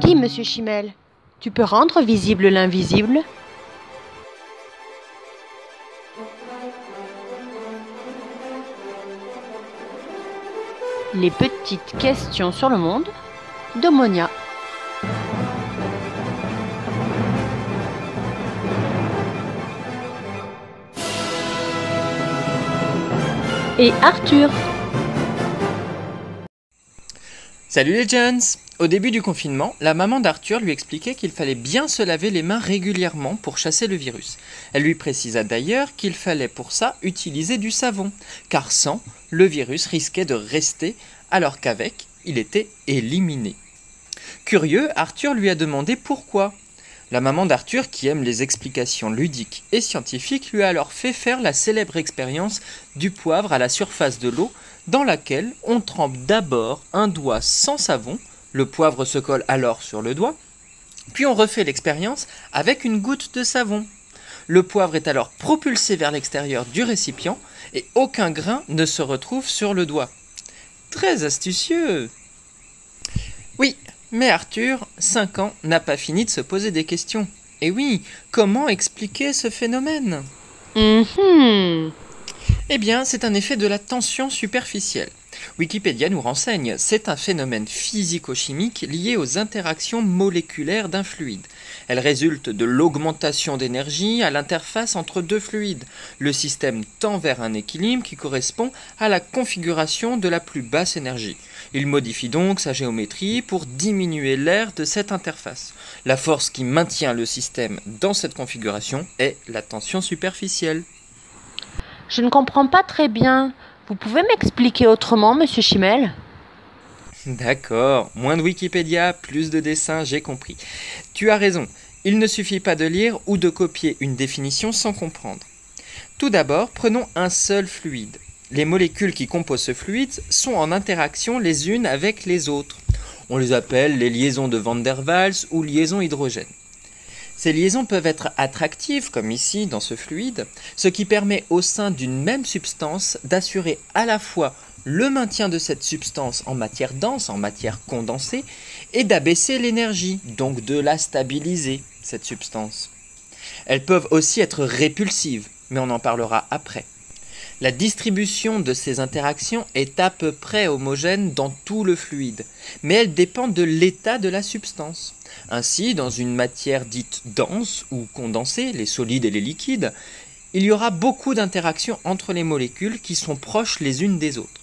Dis, monsieur Chimel, tu peux rendre visible l'invisible? Les petites questions sur le monde de Monia. Et Arthur. Salut les Jones! Au début du confinement, la maman d'Arthur lui expliquait qu'il fallait bien se laver les mains régulièrement pour chasser le virus. Elle lui précisa d'ailleurs qu'il fallait pour ça utiliser du savon, car sans, le virus risquait de rester, alors qu'avec, il était éliminé. Curieux, Arthur lui a demandé pourquoi. La maman d'Arthur, qui aime les explications ludiques et scientifiques, lui a alors fait faire la célèbre expérience du poivre à la surface de l'eau, dans laquelle on trempe d'abord un doigt sans savon, le poivre se colle alors sur le doigt, puis on refait l'expérience avec une goutte de savon. Le poivre est alors propulsé vers l'extérieur du récipient et aucun grain ne se retrouve sur le doigt. Très astucieux! Oui, mais Arthur, 5 ans, n'a pas fini de se poser des questions. Et oui, comment expliquer ce phénomène? Eh bien, c'est un effet de la tension superficielle. Wikipédia nous renseigne, c'est un phénomène physico-chimique lié aux interactions moléculaires d'un fluide. Elle résulte de l'augmentation d'énergie à l'interface entre deux fluides. Le système tend vers un équilibre qui correspond à la configuration de la plus basse énergie. Il modifie donc sa géométrie pour diminuer l'air de cette interface. La force qui maintient le système dans cette configuration est la tension superficielle. Je ne comprends pas très bien. Vous pouvez m'expliquer autrement, monsieur Chimel? D'accord, moins de Wikipédia, plus de dessins, j'ai compris. Tu as raison, il ne suffit pas de lire ou de copier une définition sans comprendre. Tout d'abord, prenons un seul fluide. Les molécules qui composent ce fluide sont en interaction les unes avec les autres. On les appelle les liaisons de Van der Waals ou liaisons hydrogènes. Ces liaisons peuvent être attractives, comme ici dans ce fluide, ce qui permet au sein d'une même substance d'assurer à la fois le maintien de cette substance en matière dense, en matière condensée, et d'abaisser l'énergie, donc de la stabiliser, cette substance. Elles peuvent aussi être répulsives, mais on en parlera après. La distribution de ces interactions est à peu près homogène dans tout le fluide, mais elle dépend de l'état de la substance. Ainsi, dans une matière dite dense ou condensée, les solides et les liquides, il y aura beaucoup d'interactions entre les molécules qui sont proches les unes des autres.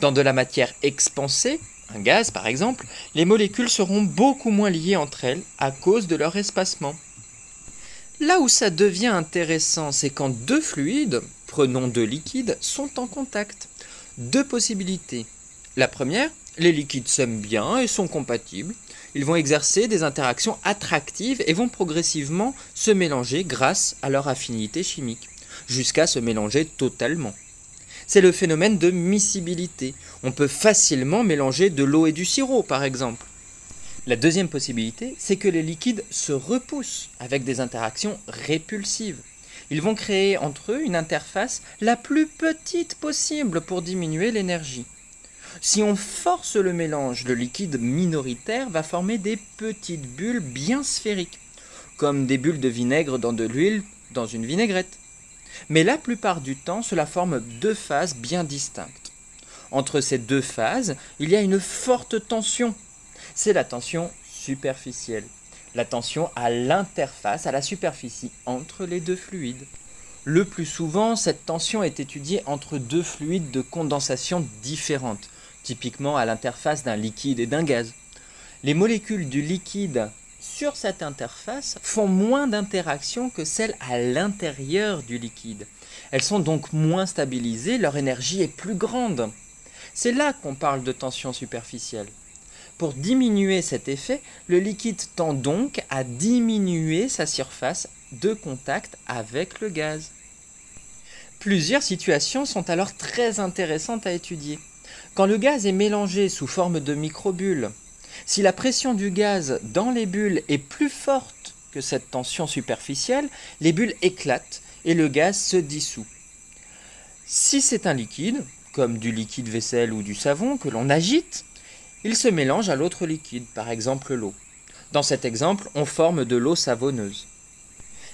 Dans de la matière expansée, un gaz par exemple, les molécules seront beaucoup moins liées entre elles à cause de leur espacement. Là où ça devient intéressant, c'est quand deux fluides, prenons deux liquides, sont en contact. Deux possibilités. La première, les liquides s'aiment bien et sont compatibles. Ils vont exercer des interactions attractives et vont progressivement se mélanger grâce à leur affinité chimique, jusqu'à se mélanger totalement. C'est le phénomène de miscibilité. On peut facilement mélanger de l'eau et du sirop, par exemple. La deuxième possibilité, c'est que les liquides se repoussent avec des interactions répulsives. Ils vont créer entre eux une interface la plus petite possible pour diminuer l'énergie. Si on force le mélange, le liquide minoritaire va former des petites bulles bien sphériques, comme des bulles de vinaigre dans de l'huile dans une vinaigrette. Mais la plupart du temps, cela forme deux phases bien distinctes. Entre ces deux phases, il y a une forte tension. C'est la tension superficielle, la tension à l'interface, à la superficie, entre les deux fluides. Le plus souvent, cette tension est étudiée entre deux fluides de condensation différentes, typiquement à l'interface d'un liquide et d'un gaz. Les molécules du liquide sur cette interface font moins d'interactions que celles à l'intérieur du liquide. Elles sont donc moins stabilisées, leur énergie est plus grande. C'est là qu'on parle de tension superficielle. Pour diminuer cet effet, le liquide tend donc à diminuer sa surface de contact avec le gaz. Plusieurs situations sont alors très intéressantes à étudier. Quand le gaz est mélangé sous forme de microbules, si la pression du gaz dans les bulles est plus forte que cette tension superficielle, les bulles éclatent et le gaz se dissout. Si c'est un liquide, comme du liquide vaisselle ou du savon que l'on agite, il se mélange à l'autre liquide, par exemple l'eau. Dans cet exemple, on forme de l'eau savonneuse.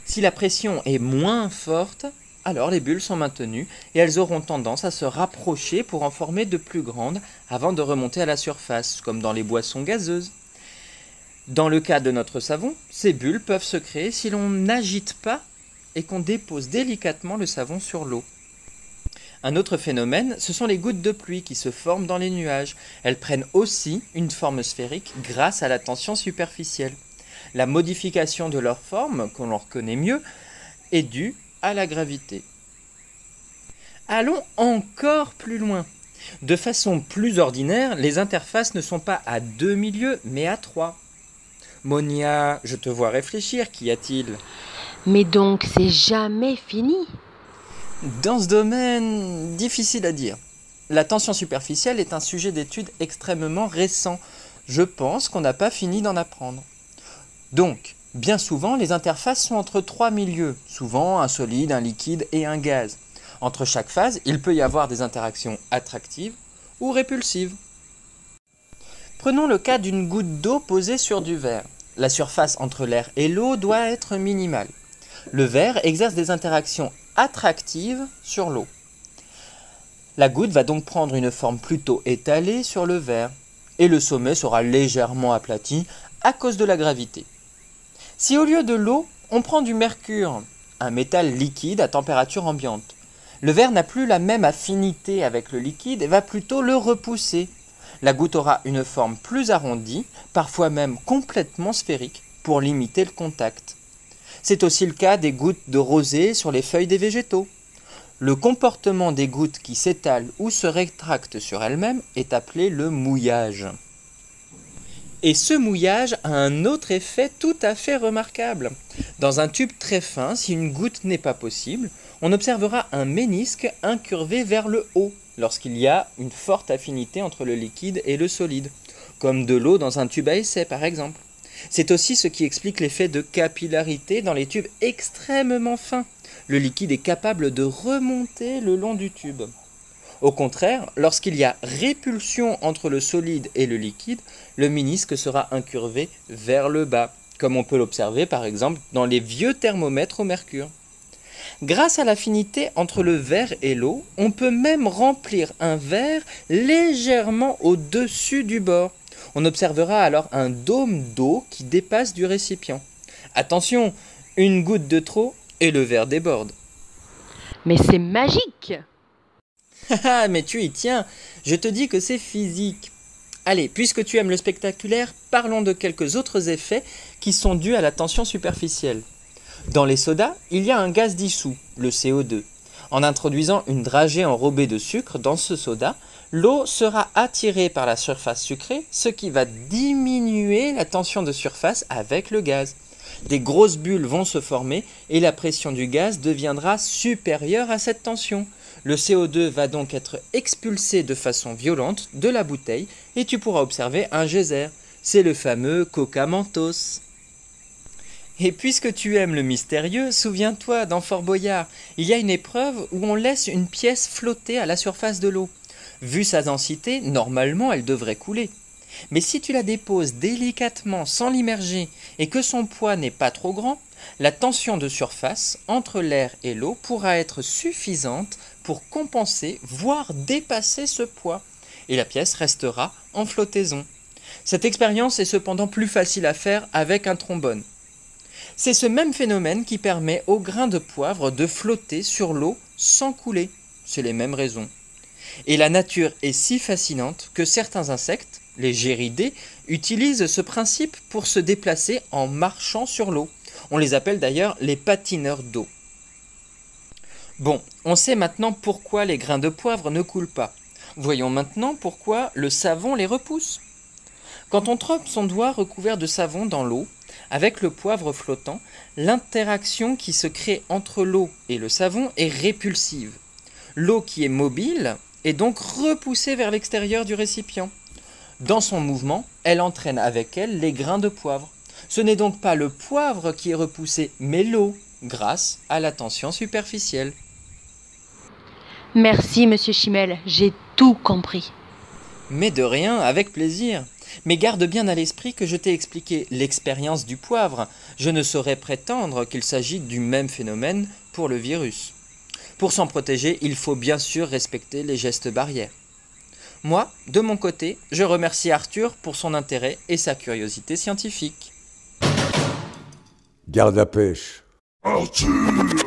Si la pression est moins forte, alors les bulles sont maintenues et elles auront tendance à se rapprocher pour en former de plus grandes avant de remonter à la surface, comme dans les boissons gazeuses. Dans le cas de notre savon, ces bulles peuvent se créer si l'on n'agite pas et qu'on dépose délicatement le savon sur l'eau. Un autre phénomène, ce sont les gouttes de pluie qui se forment dans les nuages. Elles prennent aussi une forme sphérique grâce à la tension superficielle. La modification de leur forme, qu'on en reconnaît mieux, est due à la gravité. Allons encore plus loin. De façon plus ordinaire, les interfaces ne sont pas à 2 milieux, mais à 3. Monia, je te vois réfléchir, qu'y a-t-il ? Mais donc, c'est jamais fini. Dans ce domaine, difficile à dire. La tension superficielle est un sujet d'étude extrêmement récent. Je pense qu'on n'a pas fini d'en apprendre. Donc, bien souvent, les interfaces sont entre 3 milieux, souvent un solide, un liquide et un gaz. Entre chaque phase, il peut y avoir des interactions attractives ou répulsives. Prenons le cas d'une goutte d'eau posée sur du verre. La surface entre l'air et l'eau doit être minimale. Le verre exerce des interactions attractives sur l'eau. La goutte va donc prendre une forme plutôt étalée sur le verre et le sommet sera légèrement aplati à cause de la gravité. Si au lieu de l'eau, on prend du mercure, un métal liquide à température ambiante, le verre n'a plus la même affinité avec le liquide et va plutôt le repousser. La goutte aura une forme plus arrondie, parfois même complètement sphérique, pour limiter le contact. C'est aussi le cas des gouttes de rosée sur les feuilles des végétaux. Le comportement des gouttes qui s'étalent ou se rétractent sur elles-mêmes est appelé le mouillage. Et ce mouillage a un autre effet tout à fait remarquable. Dans un tube très fin, si une goutte n'est pas possible, on observera un ménisque incurvé vers le haut lorsqu'il y a une forte affinité entre le liquide et le solide, comme de l'eau dans un tube à essai par exemple. C'est aussi ce qui explique l'effet de capillarité dans les tubes extrêmement fins. Le liquide est capable de remonter le long du tube. Au contraire, lorsqu'il y a répulsion entre le solide et le liquide, le ménisque sera incurvé vers le bas, comme on peut l'observer par exemple dans les vieux thermomètres au mercure. Grâce à l'affinité entre le verre et l'eau, on peut même remplir un verre légèrement au-dessus du bord. On observera alors un dôme d'eau qui dépasse du récipient. Attention, une goutte de trop et le verre déborde. Mais c'est magique! Ah, mais tu y tiens, je te dis que c'est physique. Allez, puisque tu aimes le spectaculaire, parlons de quelques autres effets qui sont dus à la tension superficielle. Dans les sodas, il y a un gaz dissous, le CO2. En introduisant une dragée enrobée de sucre dans ce soda, l'eau sera attirée par la surface sucrée, ce qui va diminuer la tension de surface avec le gaz. Des grosses bulles vont se former et la pression du gaz deviendra supérieure à cette tension. Le CO2 va donc être expulsé de façon violente de la bouteille et tu pourras observer un geyser. C'est le fameux Coca Mentos. Et puisque tu aimes le mystérieux, souviens-toi, dans Fort Boyard, il y a une épreuve où on laisse une pièce flotter à la surface de l'eau. Vu sa densité, normalement elle devrait couler. Mais si tu la déposes délicatement sans l'immerger et que son poids n'est pas trop grand, la tension de surface entre l'air et l'eau pourra être suffisante pour compenser, voire dépasser ce poids, et la pièce restera en flottaison. Cette expérience est cependant plus facile à faire avec un trombone. C'est ce même phénomène qui permet aux grains de poivre de flotter sur l'eau sans couler. C'est les mêmes raisons. Et la nature est si fascinante que certains insectes, les géridés, utilisent ce principe pour se déplacer en marchant sur l'eau. On les appelle d'ailleurs les patineurs d'eau. Bon, on sait maintenant pourquoi les grains de poivre ne coulent pas. Voyons maintenant pourquoi le savon les repousse. Quand on trempe son doigt recouvert de savon dans l'eau, avec le poivre flottant, l'interaction qui se crée entre l'eau et le savon est répulsive. L'eau qui est mobile est donc repoussée vers l'extérieur du récipient. Dans son mouvement, elle entraîne avec elle les grains de poivre. Ce n'est donc pas le poivre qui est repoussé, mais l'eau, grâce à la tension superficielle. Merci, monsieur Chimel, j'ai tout compris. Mais de rien, avec plaisir. Mais garde bien à l'esprit que je t'ai expliqué l'expérience du poivre. Je ne saurais prétendre qu'il s'agit du même phénomène pour le virus. Pour s'en protéger, il faut bien sûr respecter les gestes barrières. Moi, de mon côté, je remercie Arthur pour son intérêt et sa curiosité scientifique. Garde la pêche. Arthur!